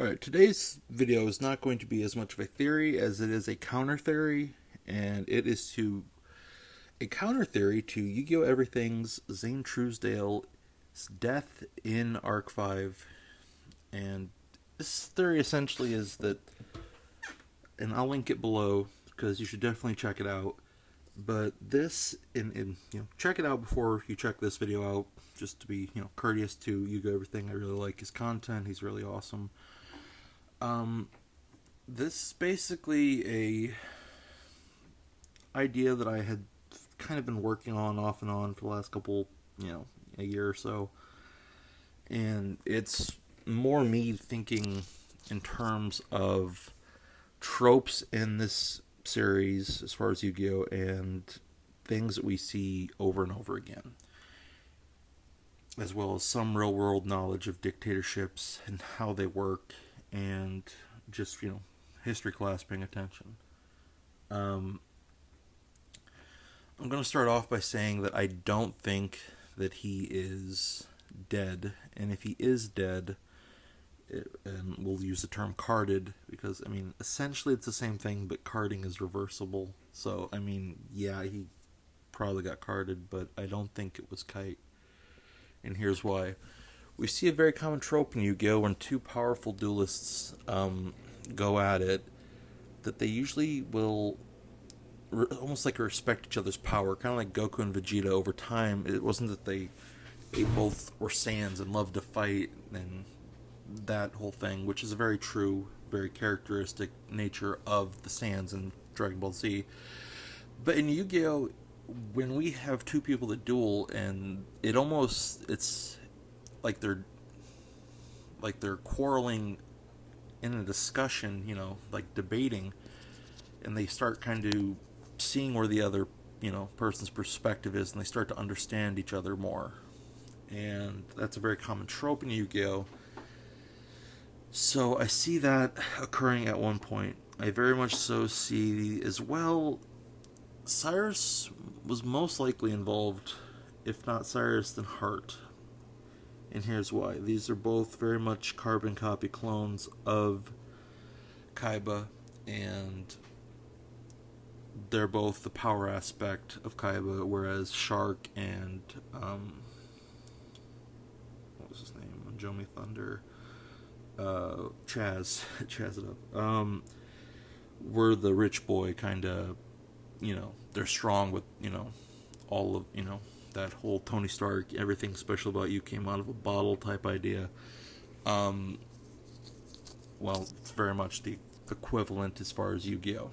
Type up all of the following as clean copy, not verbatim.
Alright, today's video is not going to be as much of a theory as it is a counter theory, and it is to a counter theory to Yu-Gi-Oh! Everything's Zane Truesdale's death in Arc 5. And this theory essentially is that, and I'll link it below because you should definitely check it out. But this, check it out before you check this video out, just to be, courteous to Yu-Gi-Oh! Everything. I really like his content. He's really awesome. This is basically a idea that I had kind of been working on off and on for the last couple, a year or so. And it's more me thinking in terms of tropes in this series as far as Yu-Gi-Oh! And things that we see over and over again, as well as some real world knowledge of dictatorships and how they work, and just, history class paying attention. I'm going to start off by saying that I don't think that he is dead, and if he is dead, and we'll use the term carded, because, essentially it's the same thing, but carding is reversible. So, yeah, he probably got carded, but I don't think it was Kite. And here's why. We see a very common trope in Yu-Gi-Oh! When two powerful duelists go at it, that they usually will almost like respect each other's power, kind of like Goku and Vegeta over time. It wasn't that they both were Saiyans and loved to fight and that whole thing, which is a very true, very characteristic nature of the Saiyans in Dragon Ball Z. But in Yu-Gi-Oh!, when we have two people that duel, and it's like they're quarreling in a discussion, like debating, and they start kind of seeing where the other, person's perspective is, and they start to understand each other more. And that's a very common trope in Yu-Gi-Oh! So I see that occurring at one point. I very much so see as well, Cyrus was most likely involved, if not Cyrus, then Heart. And here's why. These are both very much carbon copy clones of Kaiba, and they're both the power aspect of Kaiba, whereas Shark and, what was his name? Jomi Thunder, Chaz it up, were the rich boy kind of, they're strong with, all of, that whole Tony Stark, everything special about you came out of a bottle type idea. Well, it's very much the equivalent as far as Yu-Gi-Oh!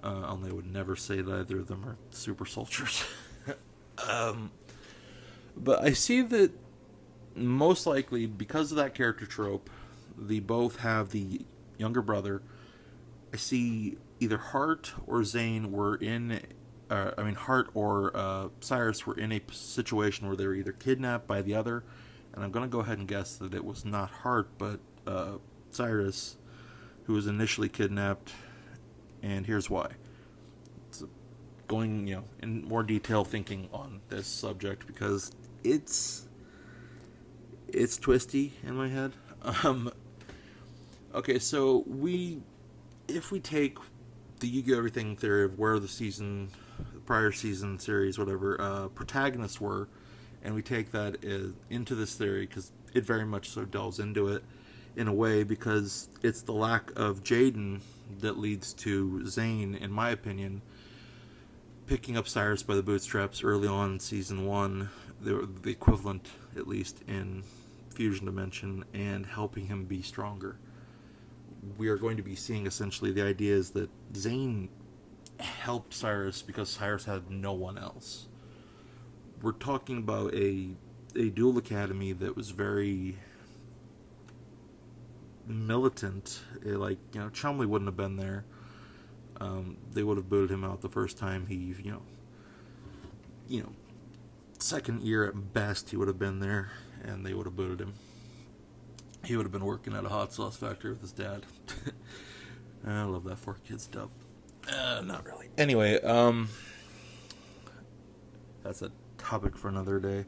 Only I would never say that either of them are super soldiers. But I see that most likely, because of that character trope, they both have the younger brother. I see either Hart or Zane were in, Hart or Cyrus were in a situation where they were either kidnapped by the other, and I'm going to go ahead and guess that it was not Hart, but Cyrus, who was initially kidnapped, and here's why. It's going, in more detail thinking on this subject, because it's twisty in my head. Okay, so if we take the Yu-Gi-Oh! Everything theory of where the prior season series, whatever, protagonists were, and we take that into this theory, because it very much so delves into it in a way, because it's the lack of Jade that leads to Zane, in my opinion, picking up Cyrus by the bootstraps early on in season 1, the equivalent, at least, in Fusion Dimension, and helping him be stronger. We are going to be seeing essentially the idea is that Zane helped Cyrus because Cyrus had no one else. We're talking about a dual academy that was very militant. Chumley wouldn't have been there. They would have booted him out the first time he, second year at best he would have been there, and they would have booted him. He would have been working at a hot sauce factory with his dad. I love that 4Kids dub. Not really. Anyway, that's a topic for another day.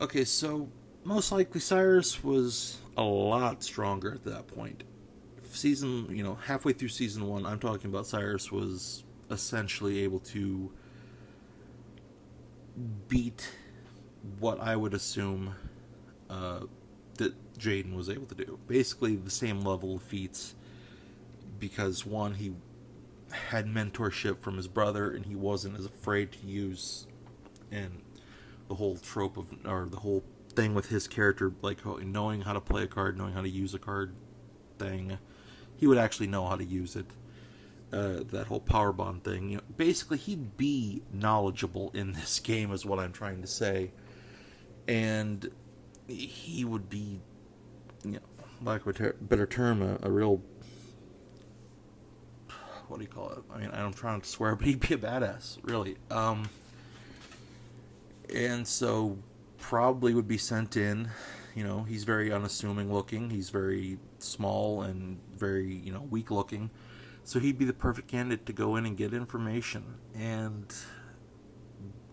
Okay, so Most likely Cyrus was a lot stronger at that point. Halfway through season 1, I'm talking about Cyrus was essentially able to beat what I would assume that Jaden was able to do. Basically, the same level of feats, because one, he had mentorship from his brother, and he wasn't as afraid to use, and the whole trope of, or the whole thing with his character, like knowing how to play a card, knowing how to use a card thing, he would actually know how to use it. That whole power bond thing, basically he'd be knowledgeable in this game, is what I'm trying to say, and he would be, lack of a better term, a real, what do you call it? I mean, I'm trying to swear, but he'd be a badass, really. And so probably would be sent in. He's very unassuming looking. He's very small and very, weak looking. So he'd be the perfect candidate to go in and get information. And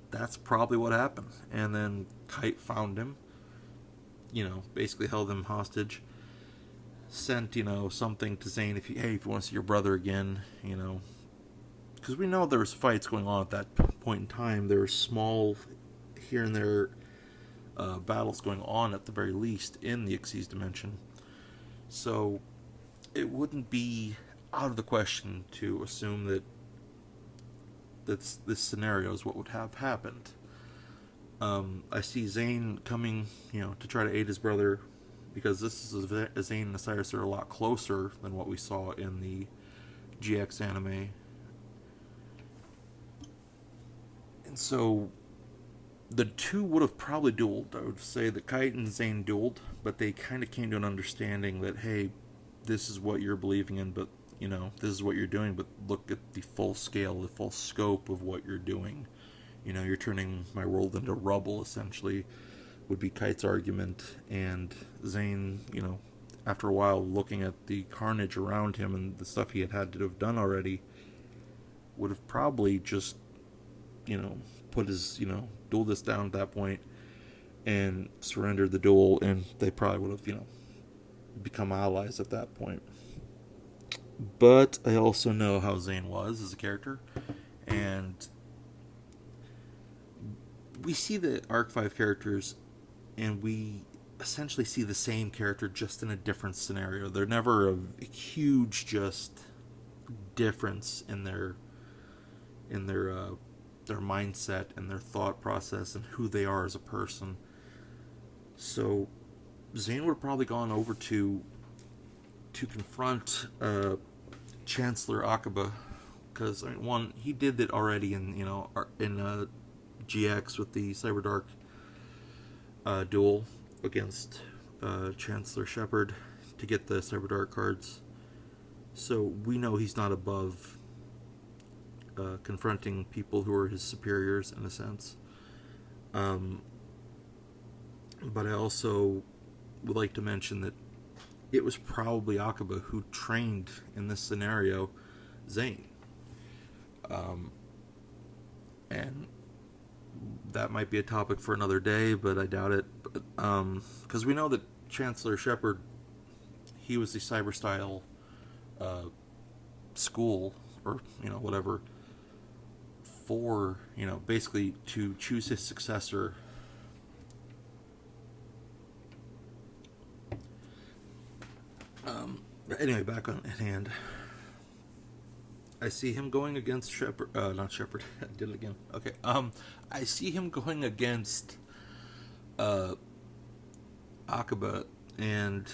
that's probably what happened. And then Kite found him, basically held him hostage. Sent, something to Zane, if you want to see your brother again, because we know there was fights going on at that point in time. There were small, here and there, battles going on at the very least in the Xyz dimension. So it wouldn't be out of the question to assume that this scenario is what would have happened. I see Zane coming, to try to aid his brother, because this is Zane and Cyrus are a lot closer than what we saw in the GX anime. And so the two would have probably dueled. I would say that Kite and Zane dueled, but they kind of came to an understanding that, hey, this is what you're believing in, but, this is what you're doing, but look at the full scale, the full scope of what you're doing. You're turning my world into rubble, essentially, would be Kite's argument. And Zane, after a while, looking at the carnage around him and the stuff he had to have done already, would have probably just, put his, duel this down at that point and surrendered the duel, and they probably would have, become allies at that point. But I also know how Zane was as a character, and we see the Arc 5 characters, and we essentially see the same character just in a different scenario. They're never a huge just difference in their mindset and their thought process and who they are as a person. So Zane would have probably gone over to confront Chancellor Akaba, because one, he did that already in GX with the Cyberdark duel against Chancellor Shepard to get the Cyberdark cards. So we know he's not above confronting people who are his superiors, in a sense. But I also would like to mention that it was probably Akaba who trained, in this scenario, Zane. And that might be a topic for another day, but I doubt it. Because we know that Chancellor Shepard, he was the cyber-style school, or, whatever, for, basically to choose his successor. But anyway, back on hand. I see him going against Shepard. Not Shepard. I did it again. Okay. I see him going against Akaba and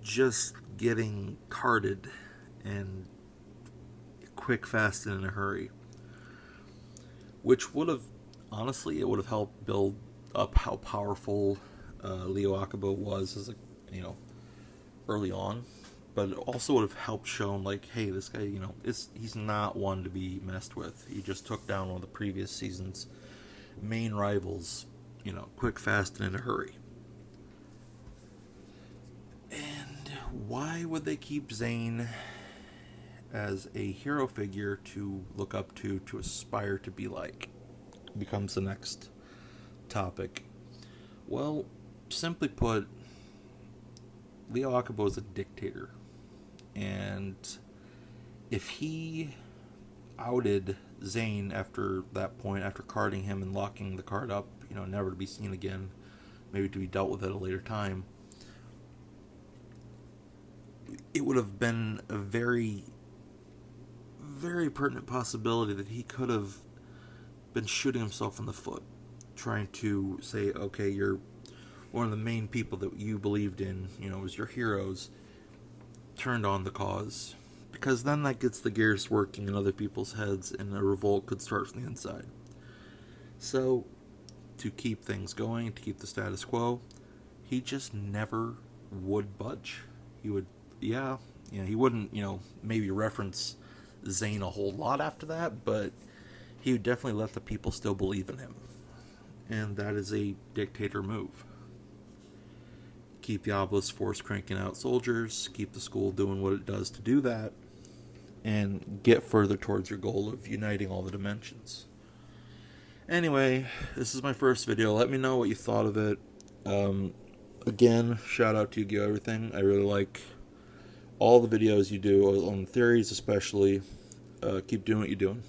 just getting carded and quick, fast, and in a hurry. Which would have, honestly, it would have helped build up how powerful Leo Akaba was as a, early on. But it also would have helped shown, like, hey, this guy, he's not one to be messed with. He just took down one of the previous season's main rivals, quick, fast, and in a hurry. And why would they keep Zane as a hero figure to look up to aspire to be like? Becomes the next topic. Well, simply put, Leo Akubo is a dictator. And if he outed Zane after that point, after carding him and locking the card up, never to be seen again, maybe to be dealt with at a later time, it would have been a very, very pertinent possibility that he could have been shooting himself in the foot, trying to say, okay, you're one of the main people that you believed in, was your heroes, turned on the cause. Because then that gets the gears working in other people's heads, and a revolt could start from the inside. So, to keep things going, to keep the status quo, he just never would budge. He would, he wouldn't, maybe reference Zane a whole lot after that, but he would definitely let the people still believe in him. And that is a dictator move. Keep the obelisk force cranking out soldiers, keep the school doing what it does to do that, and get further towards your goal of uniting all the dimensions. Anyway, this is my first video. Let me know what you thought of it. Again, shout out to yugioh everything. I really like all the videos you do, on theories especially. Keep doing what you're doing.